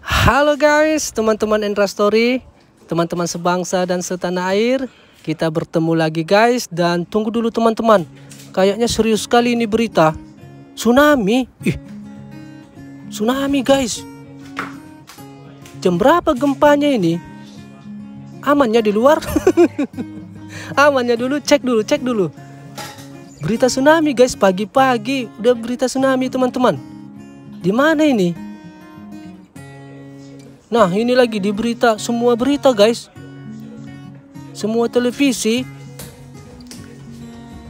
Halo guys, teman-teman Endra Story, teman-teman sebangsa dan setanah air. Kita bertemu lagi guys, dan tunggu dulu teman-teman. Kayaknya serius sekali ini berita. Tsunami. Tsunami guys. Jam berapa gempanya ini? Amannya di luar? Amannya dulu, cek dulu. Berita tsunami guys, pagi-pagi udah berita tsunami teman-teman. Di mana ini? Nah, ini lagi di berita, semua berita guys. Semua televisi.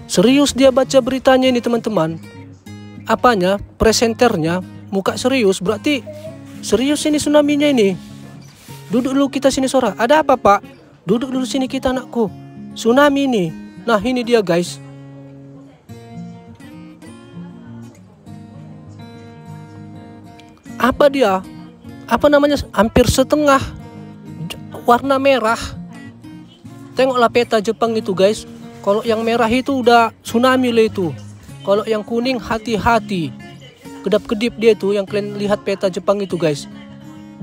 Serius dia baca beritanya ini teman-teman. Apanya? Presenternya muka serius, berarti serius ini tsunami-nya ini. Duduk dulu kita sini Sora. Ada apa Pak? Duduk dulu sini kita anakku. Tsunami ini. Nah, ini dia guys. Apa dia? Apa namanya? Hampir setengah warna merah. Tengoklah peta Jepang itu guys. Kalau yang merah itu udah tsunami lah itu. Kalau yang kuning hati-hati. Kedap-kedip dia tuh yang kalian lihat peta Jepang itu guys.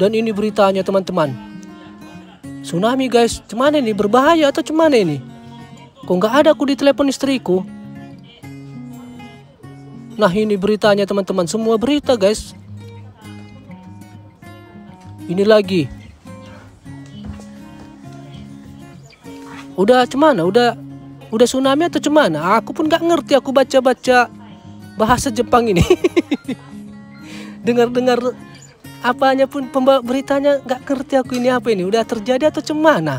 Dan ini beritanya teman-teman. Tsunami guys. Cuman ini berbahaya atau cuman ini? Kok nggak ada aku di telepon istriku? Nah, ini beritanya teman-teman. Semua berita guys. Ini lagi. Udah cemana? Udah tsunami atau cemana? Aku pun gak ngerti, aku baca-baca bahasa Jepang ini. Dengar-dengar apanya pun pembawa beritanya gak ngerti aku ini apa ini. Udah terjadi atau cemana?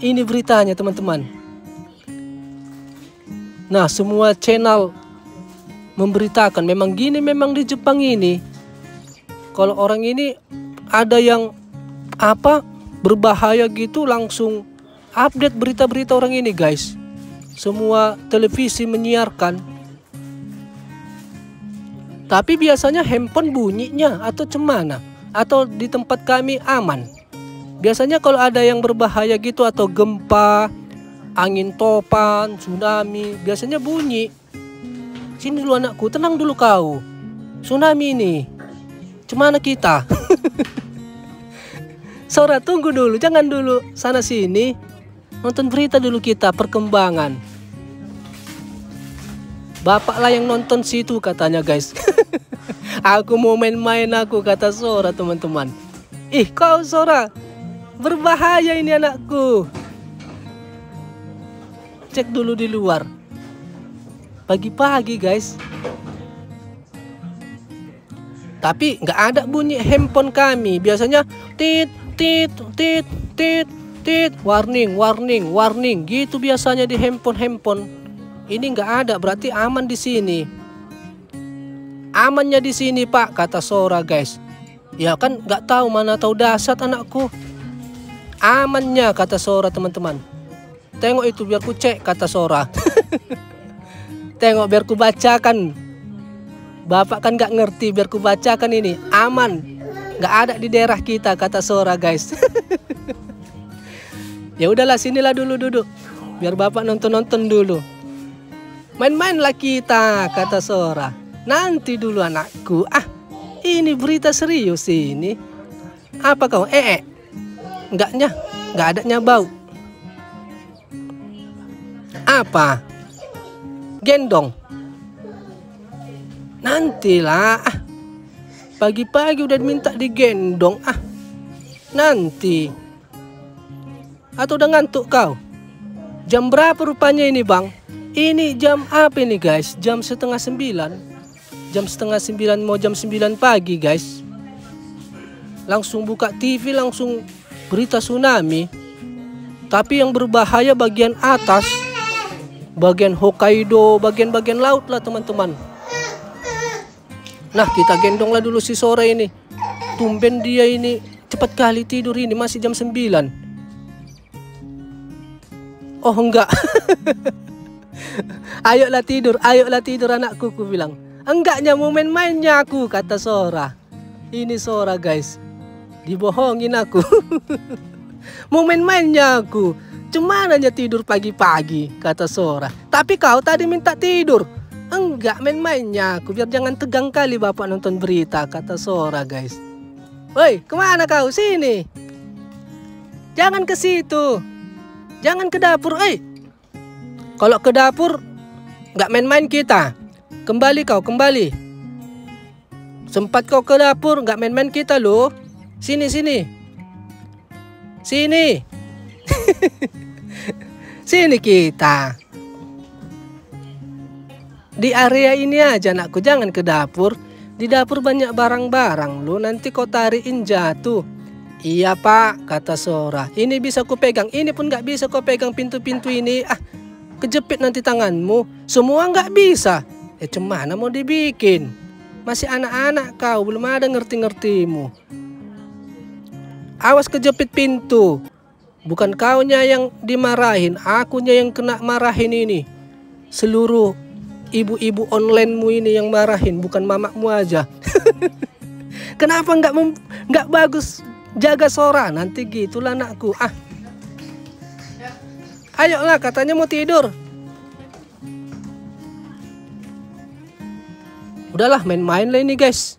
Ini beritanya teman-teman. Nah, semua channel memberitakan memang gini, memang di Jepang ini. Kalau orang ini ada yang berbahaya gitu, langsung update berita-berita orang ini guys. Semua televisi menyiarkan. Tapi biasanya handphone bunyinya atau cemana? Atau di tempat kami aman? Biasanya kalau ada yang berbahaya gitu atau gempa, angin topan, tsunami, biasanya bunyi. Sini dulu anakku, tenang dulu kau. Tsunami ini. Cemana kita? Sora, tunggu dulu, jangan dulu sana sini. Nonton berita dulu kita, perkembangan. Bapak lah yang nonton situ katanya guys. Aku mau main-main aku, kata Sora teman-teman. Kau Sora, berbahaya ini anakku. Cek dulu di luar. Pagi-pagi guys. Tapi nggak ada bunyi handphone kami. Biasanya tit tit tit tit tit, warning gitu biasanya di handphone. Ini nggak ada, berarti aman di sini. Amannya di sini Pak, kata Sora guys. Ya kan nggak tahu, mana tahu dasar anakku. Amannya kata Sora teman-teman. Tengok itu biar ku cek, kata Sora. Tengok biar ku bacakan. Bapak kan gak ngerti, biar ku bacakan ini. Aman, gak ada di daerah kita, kata Sora guys. Ya udahlah, sinilah dulu duduk. Biar Bapak nonton-nonton dulu. Main-mainlah kita, kata Sora. Nanti dulu anakku. Ini berita serius ini. Apa kau? Enggaknya, gak adanya bau. Apa? Gendong. Nantilah, pagi-pagi udah minta digendong, nanti. Atau udah ngantuk kau? Jam berapa rupanya ini bang? Ini jam apa ini guys? Jam 8:30. Jam 8:30 mau jam 9 pagi guys. Langsung buka TV, langsung berita tsunami. Tapi yang berbahaya bagian atas, bagian Hokkaido, bagian-bagian laut lah teman-teman. Nah, kita gendonglah dulu si Sora ini. Tumben dia ini cepat kali tidur ini, masih jam 9. Oh enggak. Ayolah tidur anakku, ku bilang. Enggaknya mau main-mainnya aku, kata Sora. Ini Sora guys, dibohongin aku. Mau main-mainnya aku. Cuman aja tidur pagi-pagi, kata Sora. Tapi kau tadi minta tidur. Enggak main-mainnya aku, biar jangan tegang kali bapak nonton berita, kata Sora guys. Woi, kemana kau? Sini. Jangan ke situ. Jangan ke dapur. Kalau ke dapur nggak main-main kita. Kembali kau, kembali. Sempat kau ke dapur nggak main-main kita loh. Sini, sini. Sini. Sini kita. Di area ini aja anakku, jangan ke dapur. Di dapur banyak barang-barang lo, nanti kau tarikin jatuh. Iya pak, kata Sora. Ini bisa ku pegang, ini pun nggak bisa kau pegang pintu-pintu ini. Kejepit nanti tanganmu. Semua nggak bisa. Cemana mau dibikin? Masih anak-anak kau, belum ada ngerti-ngertimu. Awas kejepit pintu. Bukan kaunya yang dimarahin, akunya yang kena marahin ini. Seluruh ibu-ibu online-mu ini yang marahin, bukan mamamu aja. Kenapa nggak bagus jaga Sora? Nanti gitulah anakku. Ayolah, katanya mau tidur. Udahlah, main-main lah ini guys.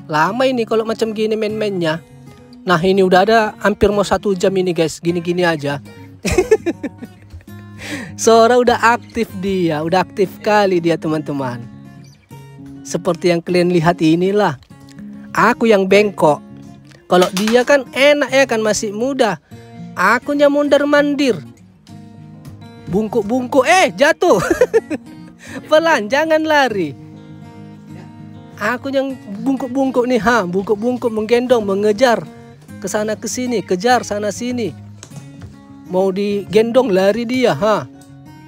Lama ini kalau macam gini main-mainnya. Nah ini udah ada hampir mau 1 jam ini guys, gini-gini aja. Sora udah aktif dia, udah aktif kali dia teman-teman. Seperti yang kalian lihat inilah. Aku yang bengkok. Kalau dia kan enak ya kan, masih muda. Akunya mondar-mandir. Bungkuk-bungkuk, jatuh. Pelan, jangan lari. Aku yang bungkuk-bungkuk nih, bungkuk-bungkuk menggendong, mengejar. Kesana kesini, kejar sana sini. Mau digendong lari dia,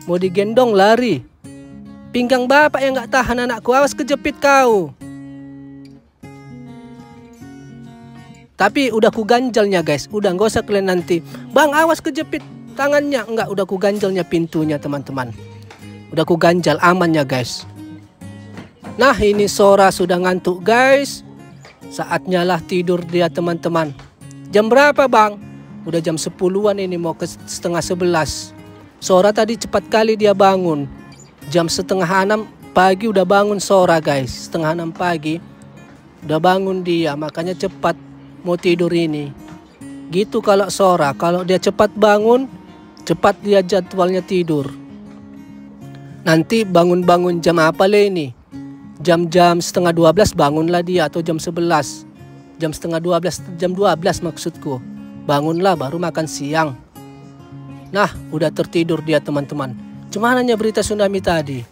Mau digendong lari. Pinggang bapak yang nggak tahan anakku, awas kejepit kau. Tapi udah ku ganjalnya guys, udah nggak usah kalian nanti. Bang awas kejepit tangannya, enggak, udah ku ganjalnya pintunya teman-teman. Udah ku ganjal, amannya guys. Nah ini Sora sudah ngantuk guys. Saatnya lah tidur dia teman-teman. Jam berapa bang? Udah jam 10-an ini, mau ke setengah 11. Sora tadi cepat kali dia bangun. Jam setengah 6 pagi udah bangun Sora guys. Setengah 6 pagi udah bangun dia, makanya cepat mau tidur ini. Gitu kalau Sora, kalau dia cepat bangun, cepat dia jadwalnya tidur. Nanti bangun-bangun jam apa le ini? Jam-jam setengah 12 bangunlah dia, atau jam 11. Jam setengah 12, jam 12 maksudku. Bangunlah baru makan siang. Nah udah tertidur dia teman-teman. Cumananya berita tsunami tadi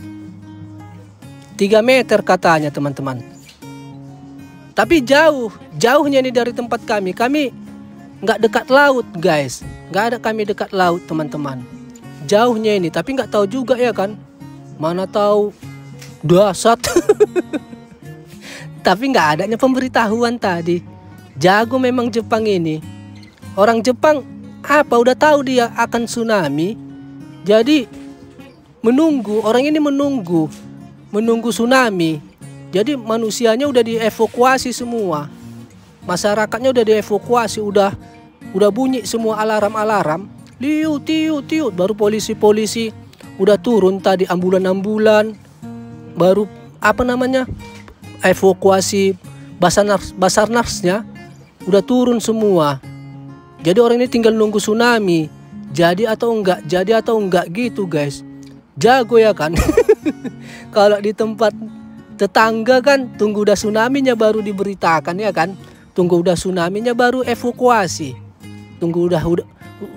3 meter katanya teman-teman. Tapi jauhnya nih dari tempat kami. Kami nggak dekat laut guys. Nggak ada kami dekat laut teman-teman. Jauhnya ini, tapi nggak tahu juga ya kan. Mana tahu dahsyat. Tapi nggak adanya pemberitahuan tadi. Jago memang Jepang ini. Orang Jepang udah tahu dia akan tsunami. Jadi menunggu, orang ini menunggu tsunami. Jadi manusianya udah dievakuasi semua. Masyarakatnya udah dievakuasi, udah bunyi semua alarm-alarm. Liu, tiu, tiu. Baru polisi-polisi udah turun tadi, ambulan-ambulan. Baru evakuasi Basarnasnya udah turun semua. Jadi orang ini tinggal nunggu tsunami. Jadi atau enggak gitu guys. Jago ya kan. Kalau di tempat tetangga kan tunggu udah tsunaminya baru diberitakan ya kan. Tunggu udah tsunaminya baru evakuasi. Tunggu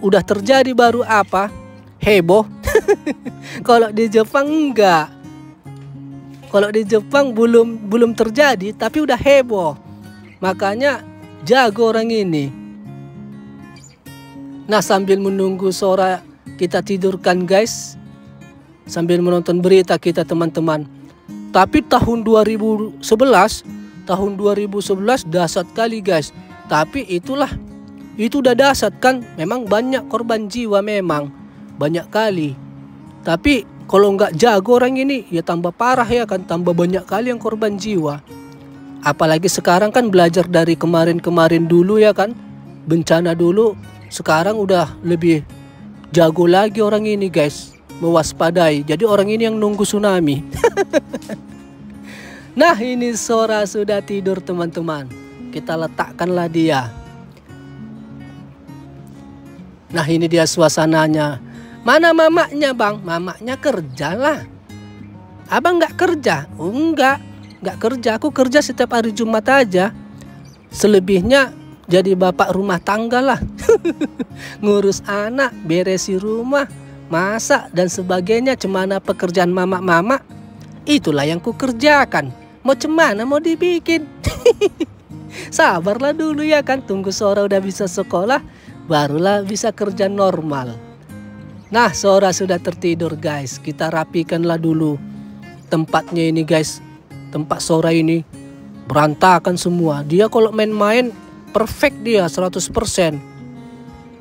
udah terjadi baru heboh. Kalau di Jepang enggak. Kalau di Jepang belum terjadi tapi udah heboh. Makanya jago orang ini. Nah sambil menunggu Sora kita tidurkan guys. Sambil menonton berita kita teman-teman. Tapi tahun 2011 dahsyat kali guys. Tapi itu udah dahsyat kan. Memang banyak korban jiwa, memang banyak kali. Tapi kalau nggak jago orang ini ya tambah parah ya kan. Tambah banyak kali yang korban jiwa. Apalagi sekarang kan belajar dari kemarin-kemarin dulu ya kan. Bencana dulu. Sekarang udah lebih jago lagi orang ini guys. mewaspadai. Jadi orang ini yang nunggu tsunami. Nah, ini Sora sudah tidur teman-teman. Kita letakkanlah dia. Nah, ini dia suasananya. Mana mamaknya bang? Mamaknya kerja lah. Abang nggak kerja? Oh, nggak kerja. Aku kerja setiap hari Jumat aja. Selebihnya jadi bapak rumah tangga lah. Ngurus anak, beresi rumah, masak dan sebagainya. Cemana pekerjaan mama-mama, itulah yang ku kerjakan. Mau cemana mau dibikin. Sabarlah dulu ya kan. Tunggu Sora udah bisa sekolah, barulah bisa kerja normal. Nah, Sora sudah tertidur guys. Kita rapikanlah dulu tempatnya ini guys. Tempat Sora ini berantakan semua. Dia kalau main-main perfect dia 100%.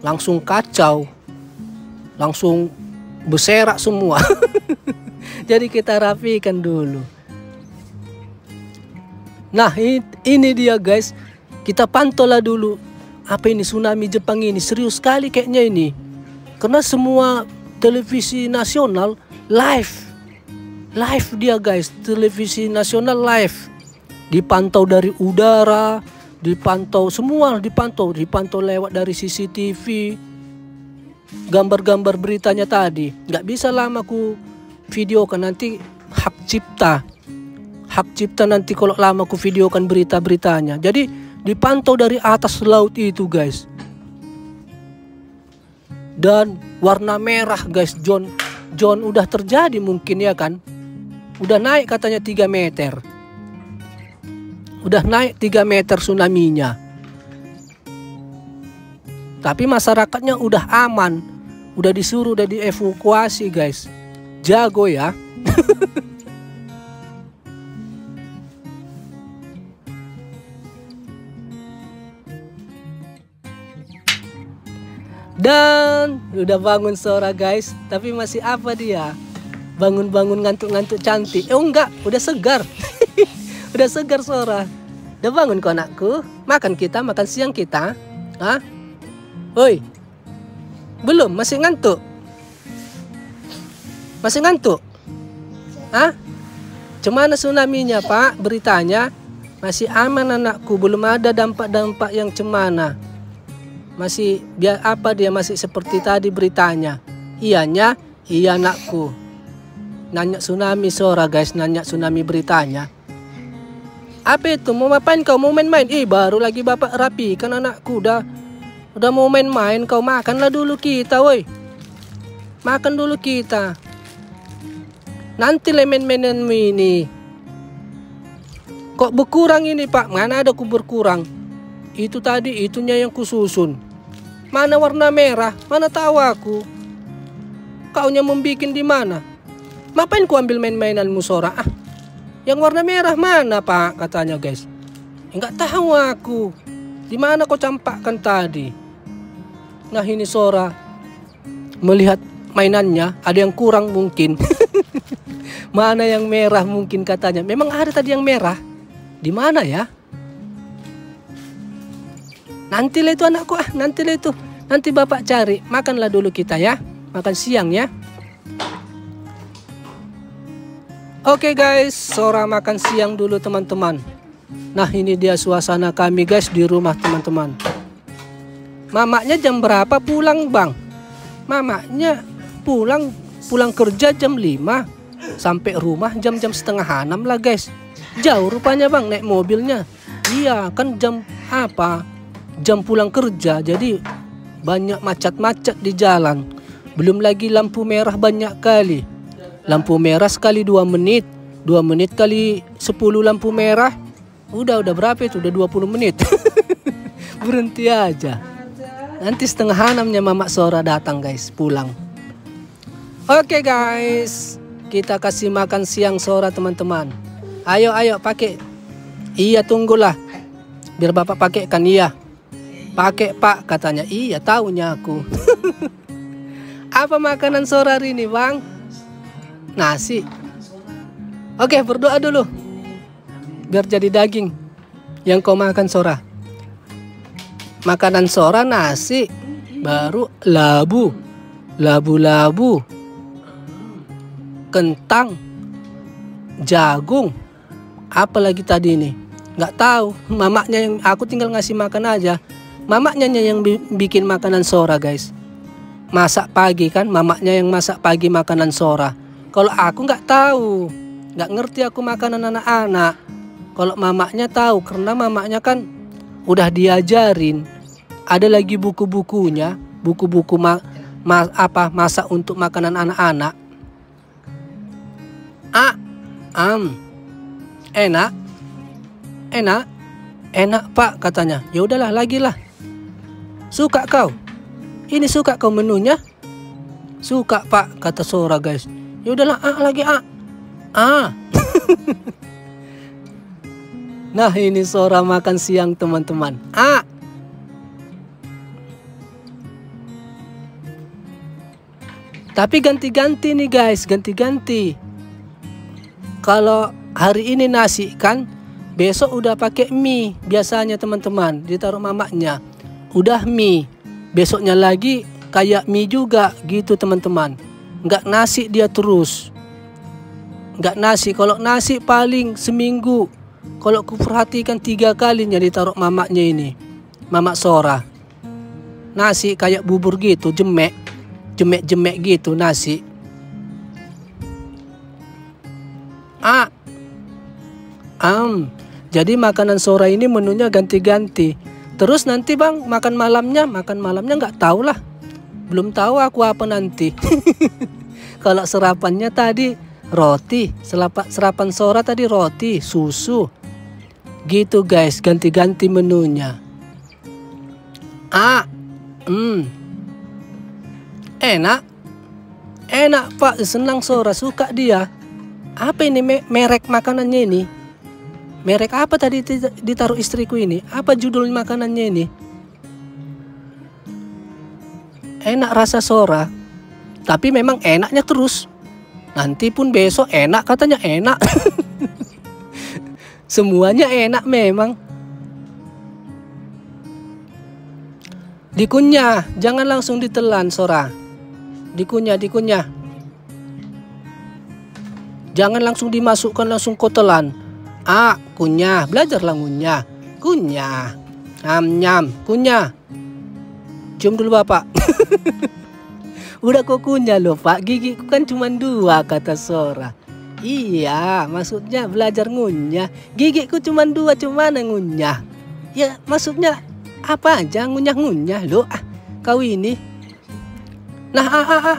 Langsung kacau. Langsung berserak semua. Jadi kita rapikan dulu. Nah, ini dia guys. Kita pantau lah dulu. Apa ini tsunami Jepang ini? Serius sekali kayaknya ini. Karena semua televisi nasional live. Live dia guys. Televisi nasional live. Dipantau dari udara, dipantau semua, dipantau lewat dari CCTV, gambar-gambar beritanya tadi. Nggak bisa lama aku videokan, nanti hak cipta nanti kalau lama aku videokan berita-beritanya. Jadi dipantau dari atas laut itu guys. Dan warna merah guys, John udah terjadi mungkin ya kan. Udah naik katanya 3 meter. Udah naik 3 meter tsunami-nya. Tapi masyarakatnya udah aman. Udah disuruh, udah dievakuasi guys. Jago ya. Dan udah bangun Sora guys. Tapi masih apa dia? Bangun-bangun ngantuk-ngantuk cantik. Enggak, udah segar. Udah segar Sora. Udah bangun kok anakku. Makan siang kita. Hah? Oi. Belum, masih ngantuk. Masih ngantuk? Hah? Cemana tsunami-nya Pak? Beritanya masih aman anakku. Belum ada dampak-dampak yang cemana. Masih biar apa dia masih seperti tadi beritanya. Iyanya, iya anakku. Nanya tsunami Sora guys, nanya tsunami beritanya. Apa itu? Mau ngapain kau? Mau main-main? Baru lagi bapak rapi kan anakku. Udah mau main-main. Kau makanlah dulu kita woi. Makan dulu kita. Nanti main-mainanmu ini. Kok berkurang ini Pak? Mana ada ku berkurang? Itu tadi itunya yang kususun. Mana warna merah? Mana tahu aku. Kaunya membikin di mana? Ngapain ku ambil main-mainanmu Sora? Yang warna merah mana Pak? Katanya guys. Enggak tahu aku. Di mana kau campakkan tadi? Nah, ini Sora melihat mainannya ada yang kurang mungkin. Mana yang merah mungkin katanya. Memang ada tadi yang merah. Di mana ya? Nantilah itu anakku nantilah itu. Nanti bapak cari. Makanlah dulu kita ya. Makan siang ya. Oke guys, Sora makan siang dulu teman-teman. Nah, ini dia suasana kami guys di rumah teman-teman. Mamaknya jam berapa pulang bang? Mamaknya pulang kerja jam 5. Sampai rumah jam-jam setengah 6 lah guys. Jauh rupanya bang naik mobilnya. Iya kan jam apa? Jam pulang kerja, jadi banyak macet-macet di jalan. Belum lagi lampu merah banyak kali. Lampu merah sekali 2 menit. 2 menit kali 10 lampu merah. Udah berapa itu? Udah 20 menit. Berhenti aja. Nanti setengah 6-nya Mamak Sora datang guys, pulang. Oke guys, kita kasih makan siang Sora teman-teman. Ayo pakai. Iya tunggulah. Biar bapak pakaikan. Iya. Pakai Pak katanya. Iya tahunya aku. Apa makanan Sora hari ini bang? Nasi. Oke, berdoa dulu. Biar jadi daging yang kau makan Sora. Makanan Sora nasi. Baru labu. kentang, jagung, apalagi tadi ini nggak tahu. Mamaknya yang aku tinggal ngasih makan aja. Mamaknya yang bikin makanan Sora guys. Masak pagi kan, mamaknya yang masak pagi makanan Sora. Kalau aku nggak tahu, nggak ngerti aku makanan anak-anak. Kalau mamaknya tahu, karena mamaknya kan udah diajarin. Ada lagi buku-bukunya, buku-buku masak untuk makanan anak-anak. Enak, enak pak katanya. Ya udahlah, lagi lah. Suka kau? Ini suka kau menunya? Suka pak kata Sora guys. Ya udahlah, lagi. Nah ini Sora makan siang teman-teman. Tapi ganti-ganti nih guys, ganti-ganti. Kalau hari ini nasi kan, besok udah pakai mie. Biasanya teman-teman ditaruh mamaknya. Udah mie. Besoknya lagi kayak mie juga gitu teman-teman. Nggak nasi dia terus. Nggak nasi. Kalau nasi paling seminggu. Kalau aku perhatikan 3 kalinya ditaruh mamaknya ini. Mamak Sora. Nasi kayak bubur gitu, jemek. Jemek-jemek gitu nasi. Jadi makanan Sora ini menunya ganti-ganti. Terus nanti bang makan malamnya nggak tahu lah. Belum tahu aku apa nanti. Kalau sarapannya tadi roti, sarapan Sora tadi roti, susu. Gitu guys, ganti-ganti menunya. Enak pak, senang Sora, suka dia. Apa ini merek makanannya ini? Merek apa tadi ditaruh istriku ini? Apa judul makanannya ini? Enak rasa Sora. Tapi memang enaknya terus. Nanti pun besok enak katanya, enak. Semuanya enak memang. Dikunyah, jangan langsung ditelan Sora. Dikunyah. Jangan langsung dimasukkan langsung kotelan. Kunyah, belajarlah ngunyah. Kunyah. Nyam, kunyah. Cium dulu bapak. Udah kok kunyah loh pak, gigiku kan cuma 2 kata Sora. Iya, maksudnya belajar ngunyah. Gigiku cuma 2, cuman ngunyah. Ya maksudnya apa aja ngunyah-ngunyah loh. Kau ini. Nah,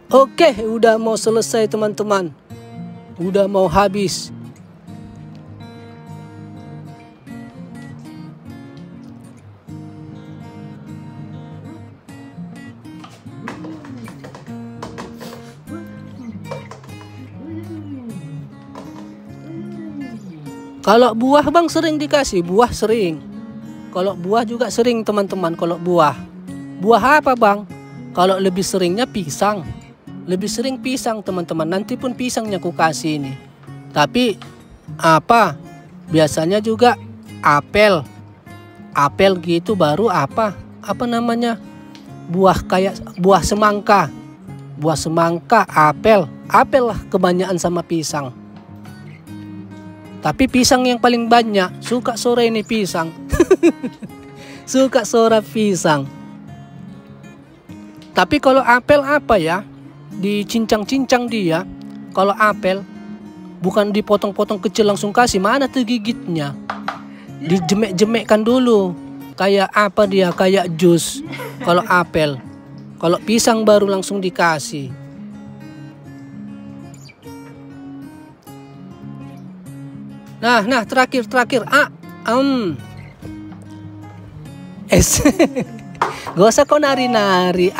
Oke, udah mau selesai teman-teman. Udah mau habis. Kalau buah bang sering dikasih, buah sering. Kalau buah juga sering teman-teman, kalau buah. Buah apa bang? Kalau lebih seringnya pisang. Lebih sering pisang teman-teman. Nanti pun pisangnya aku kasih ini. Tapi apa? Biasanya juga apel. Apel gitu baru apa? Apa namanya? Buah kayak buah semangka. Buah semangka, apel. Apel lah kebanyakan sama pisang. Tapi pisang yang paling banyak. Suka Sora ini pisang. Suka Sora pisang. Tapi kalau apel apa ya? Dicincang-cincang dia. Kalau apel bukan dipotong-potong kecil langsung kasih. Mana tuh gigitnya? Dijemek-jemekkan dulu. Kayak apa dia? Kayak jus. Kalau apel. Kalau pisang baru langsung dikasih. Nah terakhir. Gak usah kau nari-nari.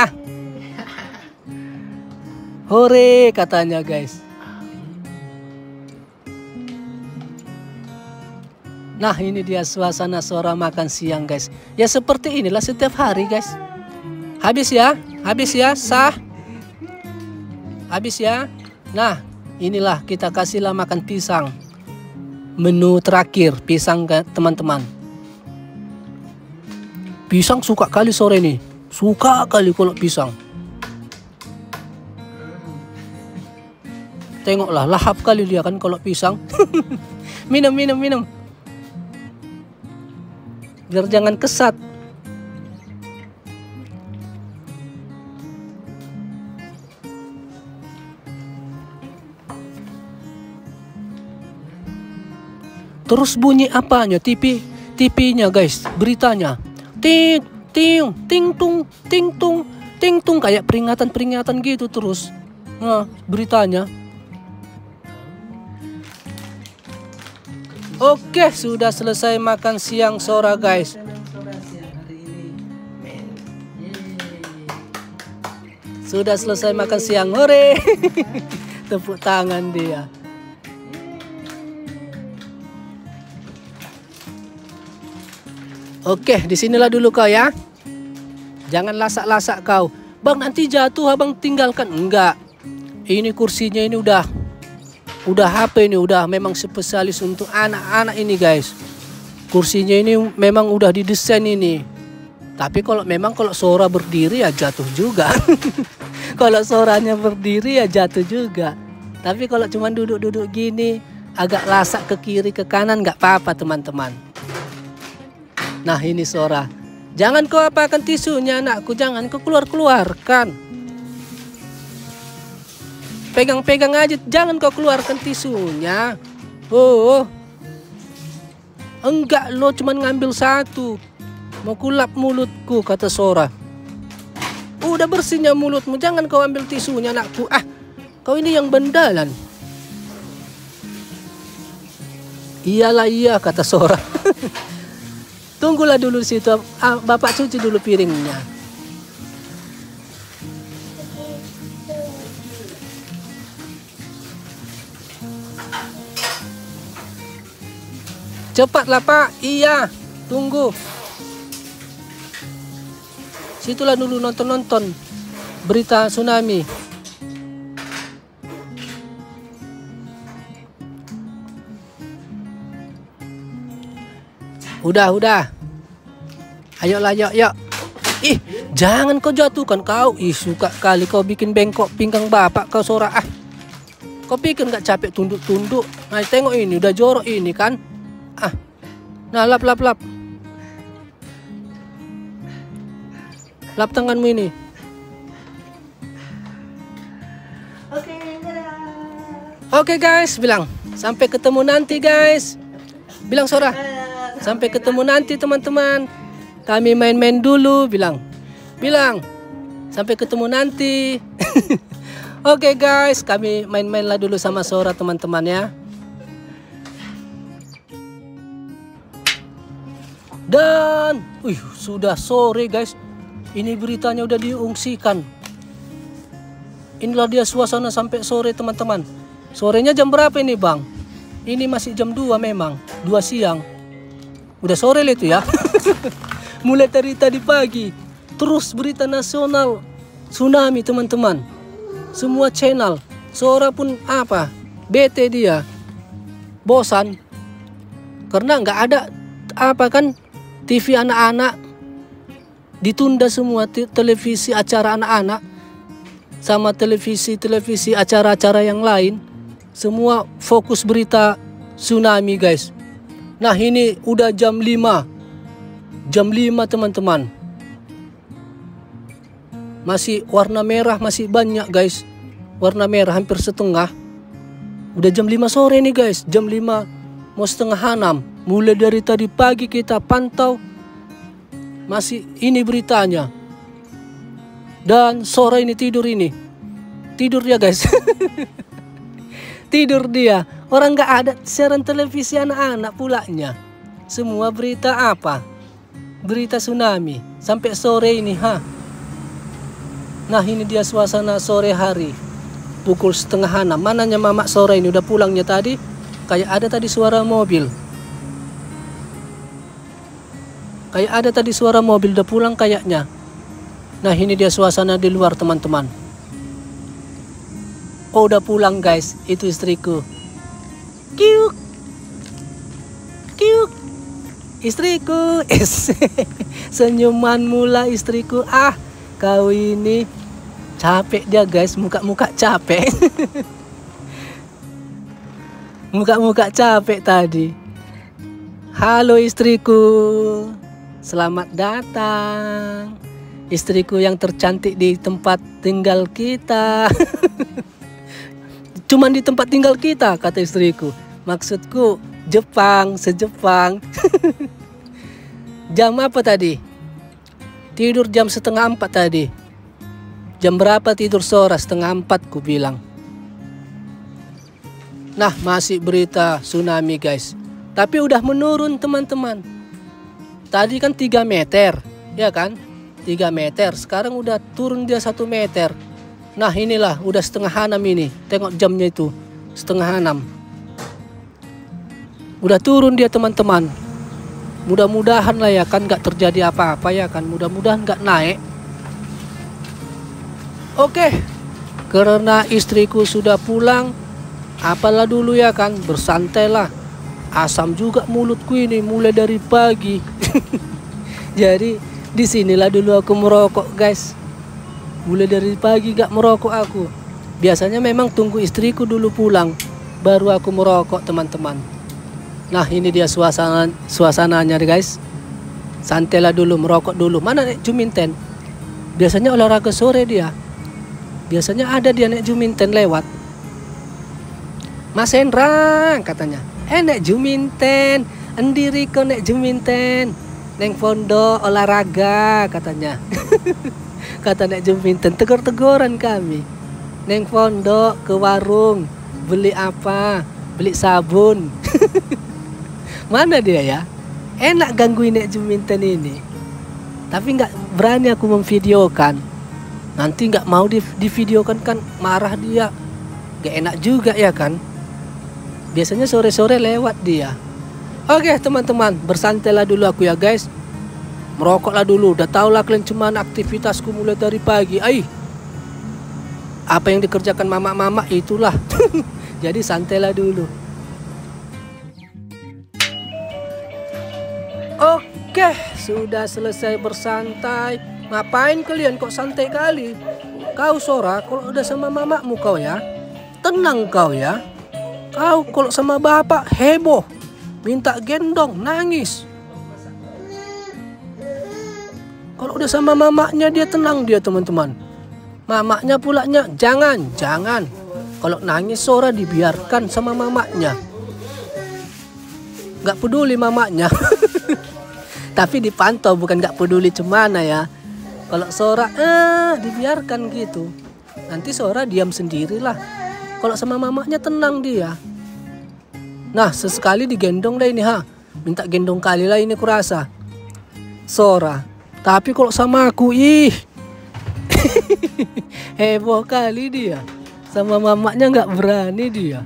Hore katanya guys. Nah ini dia suasana Sora makan siang guys. Ya seperti inilah setiap hari guys. Habis ya sah. Habis ya. Nah inilah kita kasihlah makan pisang. Menu terakhir pisang teman-teman. Pisang suka kali sore nih. Suka kali kalau pisang. Tengoklah, lahap kali dia kan kalau pisang. Minum. Biar jangan kesat. Terus bunyi apanya? TV-nya guys, beritanya. Ting tung kayak peringatan gitu terus. Nah, beritanya. Oke, sudah selesai makan siang Sora guys. Sudah selesai makan siang, hore. Tepuk tangan dia. Oke, disinilah dulu kau ya. Jangan lasak-lasak kau. Bang, nanti jatuh abang tinggalkan. Enggak. Ini kursinya ini udah HP ini udah memang spesialis untuk anak-anak ini guys. Kursinya ini memang udah didesain ini. Tapi kalau Sora berdiri ya jatuh juga. Kalau Soranya berdiri ya jatuh juga. Tapi kalau cuma duduk-duduk gini, agak lasak ke kiri ke kanan nggak apa-apa teman-teman. Nah ini Sora. Jangan kau apakan tisunya anakku, jangan kau keluarkan. Pegang-pegang aja, jangan kau keluarkan tisunya. Oh, enggak lo cuman ngambil satu. Mau kulap mulutku, kata Sora. Udah bersihnya mulutmu, jangan kau ambil tisunya anakku. Ah, kau ini yang bendalan. Iyalah iya, kata Sora. Tunggulah dulu situ, bapak cuci dulu piringnya. Cepatlah pak, iya, tunggu. Situlah dulu nonton berita tsunami. Udah. Ayolah, yuk. Ih, jangan kau jatuhkan kau. Ih, suka kali kau bikin bengkok pinggang bapak kau Sora. Ah, kau pikir nggak capek tunduk-tunduk? Nah, tengok ini udah jorok ini kan. Ah, nah lap. Lap tanganmu ini. Oke guys, bilang sampai ketemu nanti guys. Bilang Sora. Sampai ketemu nanti teman-teman. Kami main-main dulu, bilang. Sampai ketemu nanti. Oke guys, kami main-mainlah dulu sama Sora teman-teman ya. Dan, sudah sore guys. Ini beritanya udah diungsikan. Inilah dia suasana sampai sore teman-teman. Sorenya jam berapa ini bang? Ini masih jam 2 memang, 2 siang. Udah sore itu ya. Mulai dari tadi pagi. Terus berita nasional tsunami teman-teman. Semua channel. Sora pun bete dia. Bosan. Karena nggak ada TV anak-anak. Ditunda semua televisi acara anak-anak. Sama televisi acara-acara yang lain. Semua fokus berita tsunami guys. Nah ini udah jam 5. Jam 5 teman-teman. Masih warna merah masih banyak guys. Warna merah hampir setengah. Udah jam 5 sore nih guys. Jam 5 mau setengah 6. Mulai dari tadi pagi kita pantau. Masih ini beritanya. Dan sore ini tidur ini. Tidur dia guys. Tidur dia. Orang gak ada siaran televisi anak-anak pulanya. Semua berita berita tsunami. Sampai sore ini Nah ini dia suasana sore hari. Pukul setengah 6. Mananya mamak sore ini udah pulangnya tadi. Kayak ada tadi suara mobil. Udah pulang kayaknya. Nah ini dia suasana di luar teman-teman. Oh udah pulang guys. Itu istriku. Kiuk. istriku. Senyuman mula istriku. Ah, kau ini capek dia guys, muka-muka capek. Muka-muka capek tadi. Halo istriku, selamat datang. Istriku yang tercantik di tempat tinggal kita. Cuman di tempat tinggal kita, kata istriku. Maksudku Jepang, se-Jepang. Jam apa tadi? Tidur jam 3:30 tadi. Jam berapa tidur Sora? 3:30 ku bilang. Nah, masih berita tsunami guys. Tapi udah menurun teman-teman. Tadi kan 3 meter, ya kan? 3 meter, sekarang udah turun dia 1 meter. Nah inilah, udah 5:30 ini. Tengok jamnya itu, 5:30. Udah turun dia teman-teman. Mudah-mudahan lah ya kan gak terjadi apa-apa ya kan. Mudah-mudahan gak naik. Oke, karena istriku sudah pulang, apalah dulu ya kan, bersantailah. Asam juga mulutku ini mulai dari pagi. Jadi disinilah dulu aku merokok guys. Mulai dari pagi gak merokok aku. Biasanya memang tunggu istriku dulu pulang, baru aku merokok teman-teman. Nah ini dia suasananya guys. Santailah dulu, merokok dulu. Mana Nek Juminten? Biasanya olahraga sore dia. Biasanya ada dia Nek Juminten lewat. Mas Hendra katanya. Nek Juminten, endiri kok Nek Juminten. Neng pondok olahraga katanya. Kata Nek Juminten, tegur-teguran kami. Neng pondok ke warung, beli apa? Beli sabun. Mana dia ya? Enak gangguin Nek Juminten ini. Tapi nggak berani aku memvideokan. Nanti nggak mau divideokan kan marah dia. Gak enak juga ya kan. Biasanya sore-sore lewat dia. Oke teman-teman, bersantailah dulu aku ya guys. Merokoklah dulu. Udah tau lah kalian cuman aktivitasku mulai dari pagi. Apa yang dikerjakan mama-mama itulah. Jadi santailah dulu. Oke, sudah selesai bersantai. Ngapain kalian kok santai kali? Kau Sora, kalau udah sama mamamu kau ya, tenang kau ya. Kau kalau sama bapak heboh, minta gendong, nangis. Kalau udah sama mamanya dia tenang dia teman-teman. Mamanya pulanya jangan. Kalau nangis Sora dibiarkan sama mamanya. Gak peduli mamanya. Tapi dipantau, bukan gak peduli cemana ya. Kalau Sora dibiarkan gitu. Nanti Sora diam sendirilah. Kalau sama mamanya tenang dia. Nah sesekali digendong dah ini ha. Minta gendong kali lah ini kurasa Sora. Tapi kalau sama aku heboh kali dia. Sama mamanya nggak berani dia.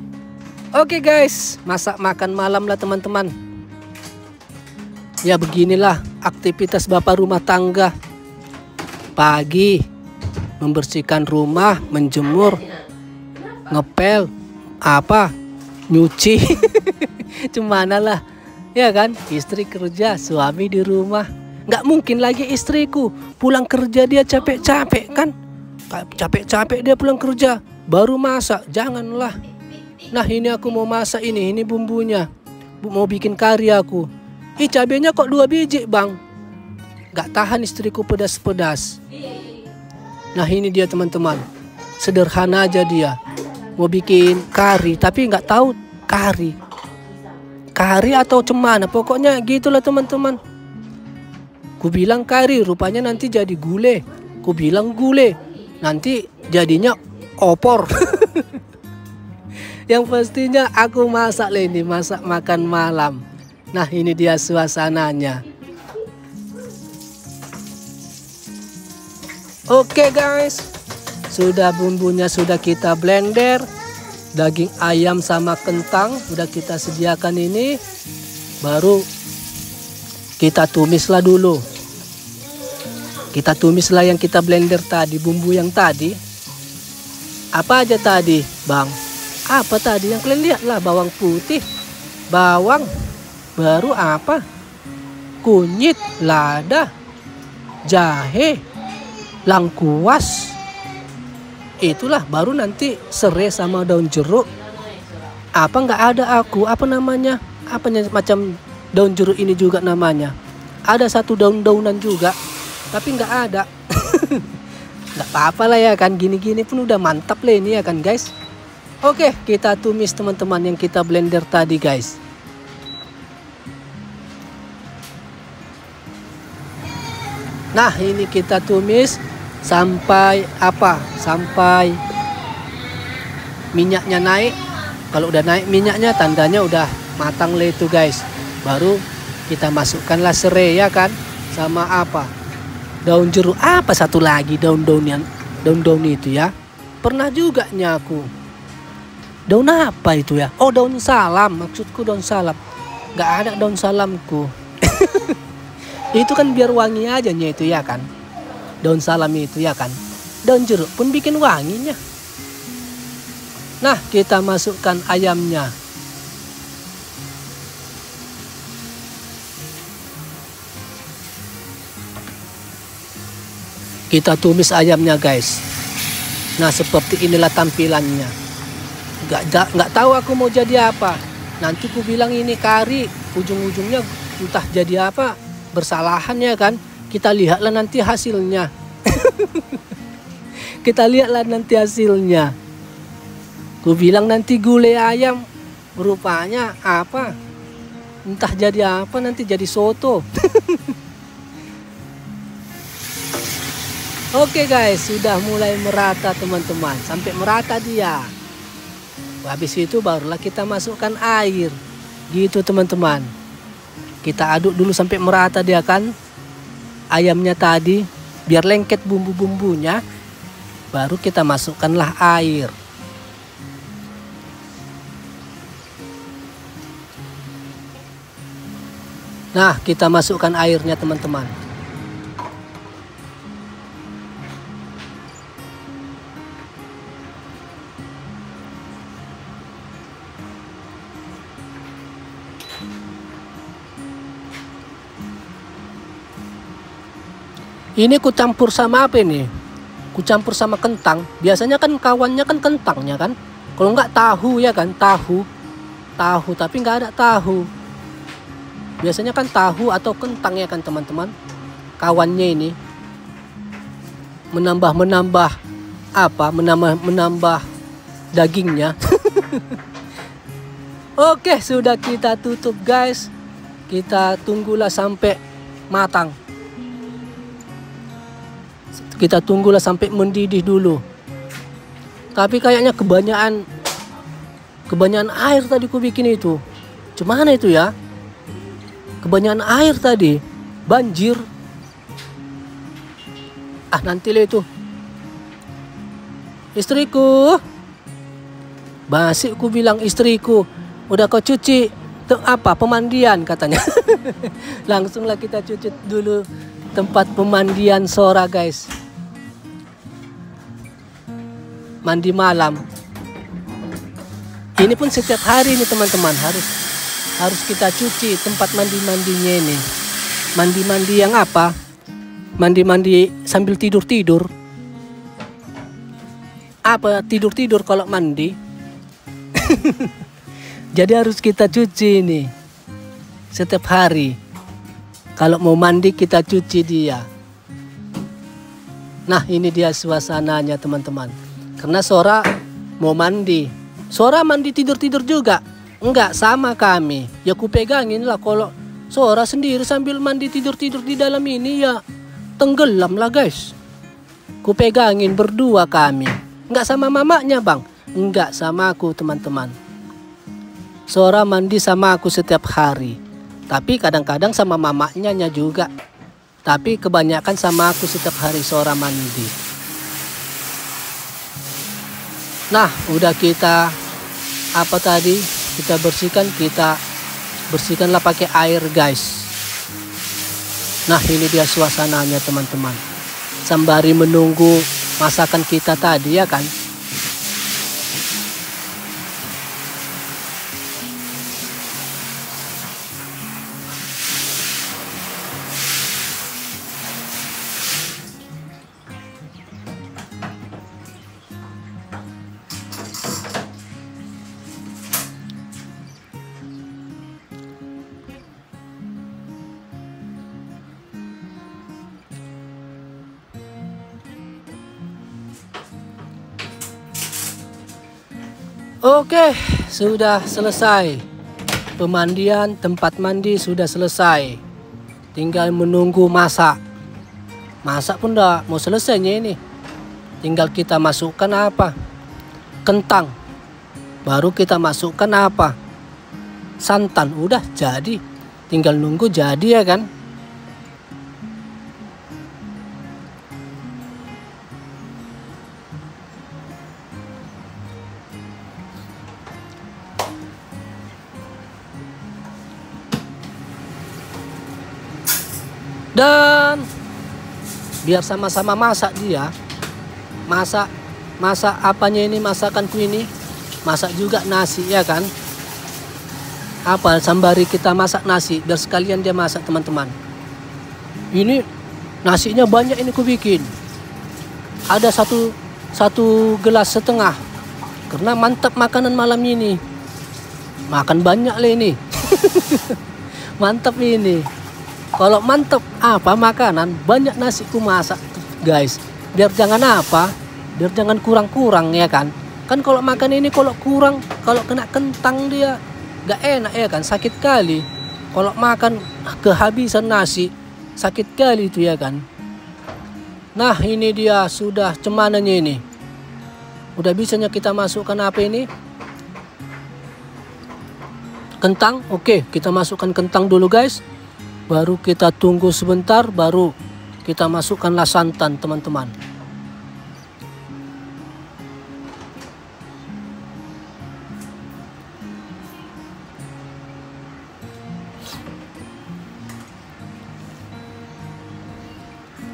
Oke guys, masak makan malam lah teman-teman. Ya beginilah aktivitas bapak rumah tangga. Pagi membersihkan rumah, menjemur, ngepel, nyuci. Cumana lah, ya kan? Istri kerja, suami di rumah. Nggak mungkin lagi istriku pulang kerja dia capek-capek kan? Capek-capek dia pulang kerja, baru masak. Janganlah. Nah ini aku mau masak ini bumbunya. Mau bikin kari aku. Cabenya kok 2 biji bang. Nggak tahan istriku pedas-pedas. Nah ini dia teman-teman. Sederhana aja dia. Mau bikin kari tapi nggak tahu kari atau cemana. Pokoknya gitulah teman-teman. Ku bilang kari, rupanya nanti jadi gule. Ku bilang gule, nanti jadinya opor. Yang pastinya aku masak lah ini, masak makan malam. Nah ini dia suasananya. Oke guys, sudah bumbunya sudah kita blender. Daging ayam sama kentang udah kita sediakan ini. Baru kita tumislah dulu. Kita tumislah yang kita blender tadi, bumbu yang tadi. Apa aja tadi bang? Apa tadi yang kalian lihat lah, bawang putih, bawang, baru apa? kunyit, lada, jahe, lengkuas. Itulah baru nanti serai sama daun jeruk. Apa nggak ada aku, apa namanya? Apanya macam daun jeruk ini juga namanya. Ada satu daun-daunan juga, tapi nggak ada. Nggak apa-apa lah ya kan, gini-gini pun udah mantap lah ini ya kan guys. Oke, kita tumis teman-teman yang kita blender tadi guys. Nah ini kita tumis sampai apa? Sampai minyaknya naik. Kalau udah naik minyaknya tandanya udah matang lah itu guys. Baru kita masukkanlah serai ya kan. Sama apa? Daun jeruk. Apa satu lagi daun-daun itu ya. Pernah juga aku. Daun apa itu ya? Oh daun salam. Maksudku daun salam. Gak ada daun salamku. Itu kan biar wangi aja itu ya kan. Daun salam itu ya kan. Daun jeruk pun bikin wanginya. Nah kita masukkan ayamnya. Kita tumis ayamnya guys. Nah seperti inilah tampilannya. Nggak tahu aku mau jadi apa. Nanti ku bilang ini kari. Ujung-ujungnya entah jadi apa. Bersalahan ya kan. Kita lihatlah nanti hasilnya. Kita lihatlah nanti hasilnya. Ku bilang nanti gulai ayam. Rupanya apa? Entah jadi apa, nanti jadi soto. Oke guys, sudah mulai merata teman-teman. Sampai merata dia. Habis itu barulah kita masukkan air. Gitu teman-teman. Kita aduk dulu sampai merata dia kan. Ayamnya tadi. Biar lengket bumbu-bumbunya. Baru kita masukkanlah air. Nah kita masukkan airnya teman-teman. Ini ku campur sama apa ini? Ku campur sama kentang. Biasanya kan kawannya kan kentangnya kan. Kalau nggak tahu ya kan, tahu tapi nggak ada tahu. Biasanya kan tahu atau kentang ya kan teman-teman. Kawannya ini menambah apa? Menambah dagingnya. Oke, sudah kita tutup guys. Kita tunggulah sampai matang. Kita tunggulah sampai mendidih dulu. Tapi kayaknya kebanyakan air tadi ku bikin itu. Gimana itu ya? Kebanyakan air tadi. Banjir. Nanti lah itu. Istriku. Masih ku bilang istriku. Udah kau cuci apa pemandian katanya. Langsunglah kita cuci dulu tempat pemandian Sora guys. Mandi malam. Ini pun setiap hari nih teman-teman, harus kita cuci tempat mandi-mandinya ini. Mandi-mandi yang apa? Mandi-mandi sambil tidur-tidur. Apa tidur-tidur kalau mandi? Jadi harus kita cuci ini setiap hari. Kalau mau mandi kita cuci dia. Nah ini dia suasananya teman-teman. Karena Sora mau mandi. Sora mandi tidur-tidur juga. Enggak, sama kami. Ya ku pegangin lah kalau Sora sendiri sambil mandi tidur-tidur di dalam ini ya tenggelam lah guys. Ku pegangin berdua kami. Enggak sama mamanya bang. Enggak sama aku teman-teman. Sora mandi sama aku setiap hari. Tapi kadang-kadang sama mamanya juga. Tapi kebanyakan sama aku setiap hari Sora mandi. Nah, udah kita apa tadi? Kita bersihkanlah pakai air, guys. Nah, ini dia suasananya, teman-teman. Sembari menunggu masakan kita tadi ya kan. Oke, sudah selesai. Pemandian tempat mandi sudah selesai. Tinggal menunggu masak. Masak pun udah mau selesainya ini. Tinggal kita masukkan apa? Kentang. Baru kita masukkan apa? Santan. Udah jadi. Tinggal nunggu jadi ya kan? Dan biar sama-sama masak dia. Masak apanya ini, masakanku ini. Masak juga nasi ya kan. Apa sembari kita masak nasi, biar sekalian dia masak teman-teman. Ini nasinya banyak ini ku bikin. Ada satu gelas setengah. Karena mantap makanan malam ini. Makan banyak lah ini. Mantap ini. Kalau mantap apa makanan, banyak nasi ku masak guys. Biar jangan apa, biar jangan kurang-kurang ya kan. Kan kalau makan ini kalau kurang, kalau kena kentang dia gak enak ya kan, sakit kali. Kalau makan kehabisan nasi, sakit kali itu ya kan. Nah ini dia sudah cemananya ini. Udah bisanya kita masukkan apa ini? Kentang, oke kita masukkan kentang dulu guys. Baru kita tunggu sebentar, baru kita masukkanlah santan teman-teman.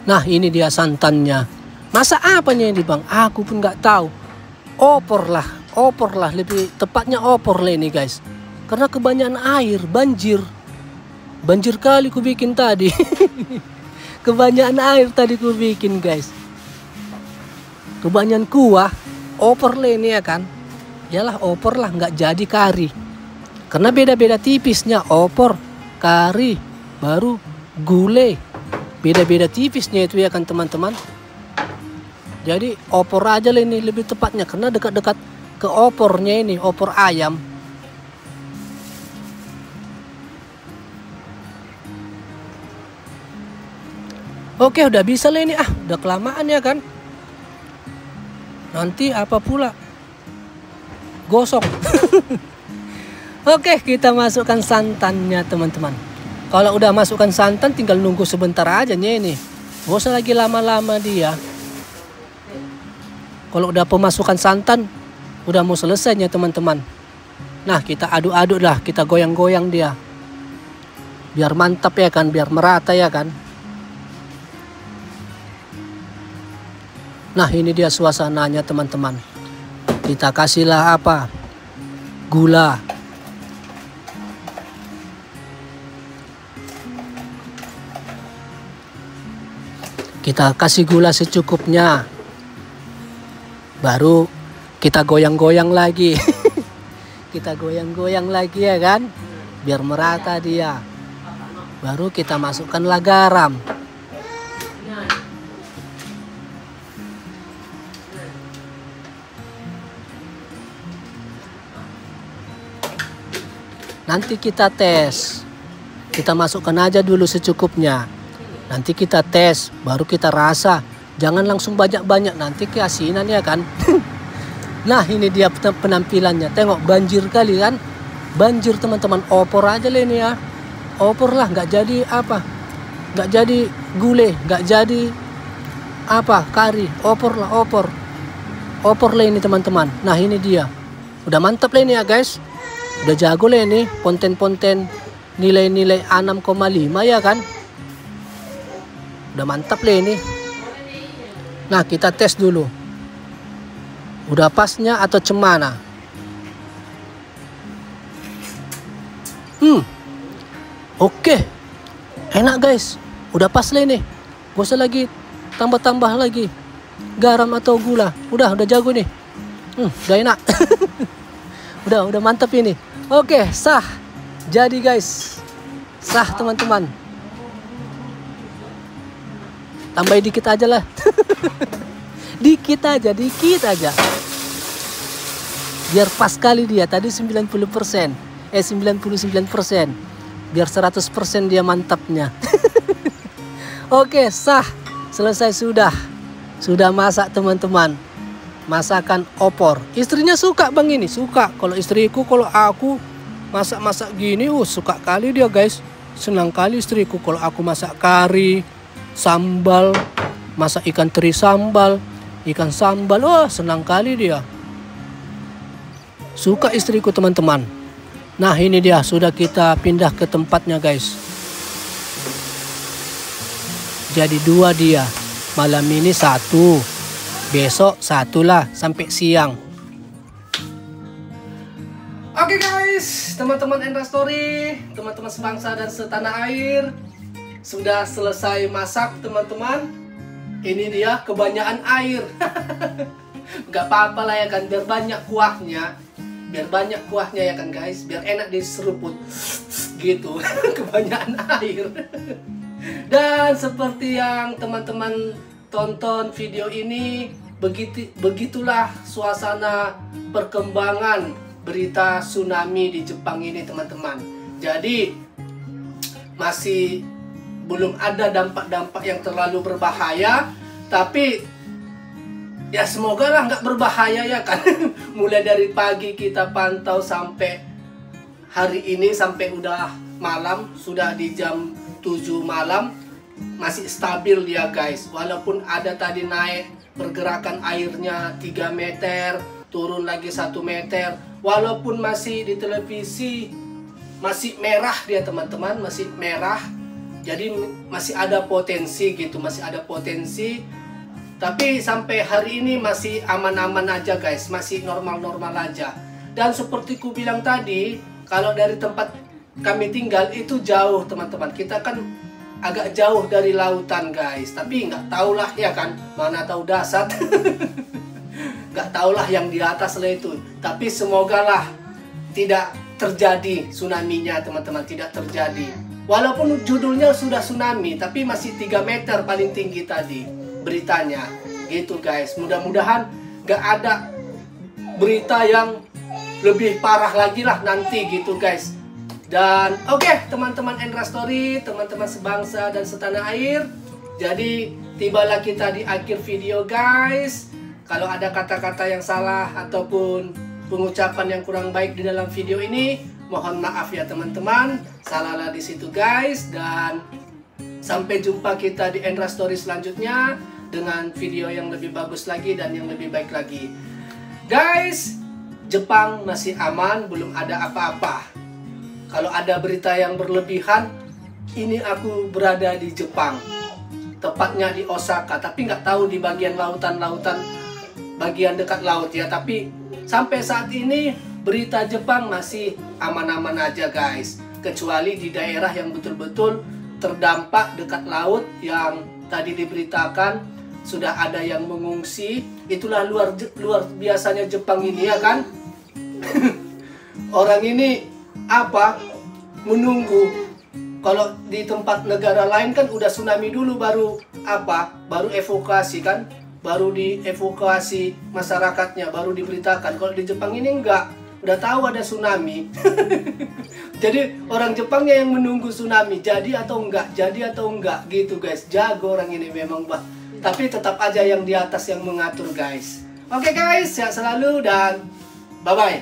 Nah ini dia santannya. Masa apanya ini bang? Aku pun nggak tahu. Opor lah lebih tepatnya opor lah ini guys. Karena kebanyakan air, banjir kali ku bikin tadi. Kebanyakan air tadi ku bikin guys. Kebanyakan kuah, opor lah ini ya kan. Yalah opor lah, nggak jadi kari. Karena beda-beda tipisnya opor, kari, baru gulai. Beda-beda tipisnya itu ya kan teman-teman. Jadi opor aja lah ini lebih tepatnya. Karena dekat-dekat ke opornya ini, opor ayam. Oke udah bisa lah ini, udah kelamaan ya kan. Nanti apa pula gosong. Oke kita masukkan santannya teman-teman. Kalau udah masukkan santan tinggal nunggu sebentar aja nih. Gak usah lagi lama-lama dia. Kalau udah pemasukan santan udah mau selesainya teman-teman. Nah kita aduk-aduk lah, kita goyang-goyang dia. Biar mantap ya kan, biar merata ya kan. Nah ini dia suasananya teman-teman. Kita kasihlah apa? Gula. Kita kasih gula secukupnya. Baru kita goyang-goyang lagi. Kita goyang-goyang lagi ya kan. Biar merata dia. Baru kita masukkanlah garam. Nanti kita tes. Kita masukkan aja dulu secukupnya. Nanti kita tes, baru kita rasa. Jangan langsung banyak-banyak, nanti keasinan ya kan. Nah ini dia penampilannya. Tengok banjir kali kan. Banjir teman-teman. Opor aja lah ini ya. Opor lah, nggak jadi apa. Nggak jadi gulai, nggak jadi apa kari. Opor lah, opor. Opor lah ini teman-teman. Nah ini dia. Udah mantap lah ini ya guys. Udah jago lah ini, ponten-ponten nilai-nilai 6,5 ya kan. Udah mantap lah ini. Nah kita tes dulu. Udah pasnya atau cemana? Oke. Enak guys. Udah pas lah ini. Gak usah lagi tambah-tambah lagi garam atau gula. Udah jago nih. Udah enak. Udah mantap ini. Oke, sah. Jadi guys, sah teman-teman. Tambahin dikit aja lah. Dikit aja. Biar pas kali dia, tadi 90%. 99%. Biar 100% dia mantapnya. Oke, sah. Selesai sudah. Sudah masak teman-teman. Masakan opor. Istrinya suka bang ini, suka. Kalau istriku, kalau aku masak-masak gini, suka kali dia guys. Senang kali istriku kalau aku masak kari, sambal, masak ikan teri sambal, ikan sambal. Senang kali dia. Suka istriku teman-teman. Nah ini dia, sudah kita pindah ke tempatnya guys. Jadi 2 dia. Malam ini 1. Besok 1 lah sampai siang. Oke guys, teman-teman Endra Story, teman-teman sebangsa dan setanah air, sudah selesai masak teman-teman. Ini dia kebanyakan air. Gak apa-apa lah ya kan, biar banyak kuahnya. Biar banyak kuahnya ya kan guys, biar enak diseruput gitu. Kebanyakan air. Dan seperti yang teman-teman tonton video ini, begitulah suasana perkembangan berita tsunami di Jepang ini teman-teman. Jadi masih belum ada dampak-dampak yang terlalu berbahaya, tapi ya semoga lah nggak berbahaya ya kan. Mulai dari pagi kita pantau sampai hari ini, sampai udah malam, sudah di jam 7 malam, masih stabil dia guys. Walaupun ada tadi naik pergerakan airnya 3 meter, turun lagi 1 meter. Walaupun masih di televisi masih merah dia teman-teman, masih merah. Jadi masih ada potensi gitu, masih ada potensi. Tapi sampai hari ini masih aman-aman aja guys, masih normal-normal aja. Dan seperti ku bilang tadi, kalau dari tempat kami tinggal itu jauh teman-teman. Kita kan agak jauh dari lautan guys, tapi nggak tahulah ya kan, mana tahu dasar. Nggak tahulah yang di atas lah itu. Tapi semoga lah tidak terjadi tsunami-nya teman-teman, tidak terjadi. Walaupun judulnya sudah tsunami, tapi masih 3 meter paling tinggi tadi beritanya gitu guys. Mudah-mudahan nggak ada berita yang lebih parah lagi lah nanti gitu guys. Dan oke, teman-teman Endra Story, teman-teman sebangsa dan setanah air, jadi tibalah kita di akhir video guys. Kalau ada kata-kata yang salah ataupun pengucapan yang kurang baik di dalam video ini, mohon maaf ya teman-teman. Salahlah di situ guys. Dan sampai jumpa kita di Endra Story selanjutnya dengan video yang lebih bagus lagi dan yang lebih baik lagi. Guys, Jepang masih aman, belum ada apa-apa. Kalau ada berita yang berlebihan, ini aku berada di Jepang, tepatnya di Osaka, tapi nggak tahu di bagian lautan-lautan, bagian dekat laut ya. Tapi sampai saat ini berita Jepang masih aman-aman aja guys, kecuali di daerah yang betul-betul terdampak dekat laut yang tadi diberitakan sudah ada yang mengungsi. Itulah luar biasanya Jepang ini ya kan. Orang ini menunggu. Kalau di tempat negara lain kan udah tsunami dulu baru baru evakuasi kan, baru dievakuasi masyarakatnya, baru diberitakan. Kalau di Jepang ini enggak, udah tahu ada tsunami. Jadi orang Jepangnya yang menunggu tsunami jadi atau enggak gitu guys. Jago orang ini memang tapi tetap aja yang di atas yang mengatur guys. Oke guys, sehat selalu dan bye bye.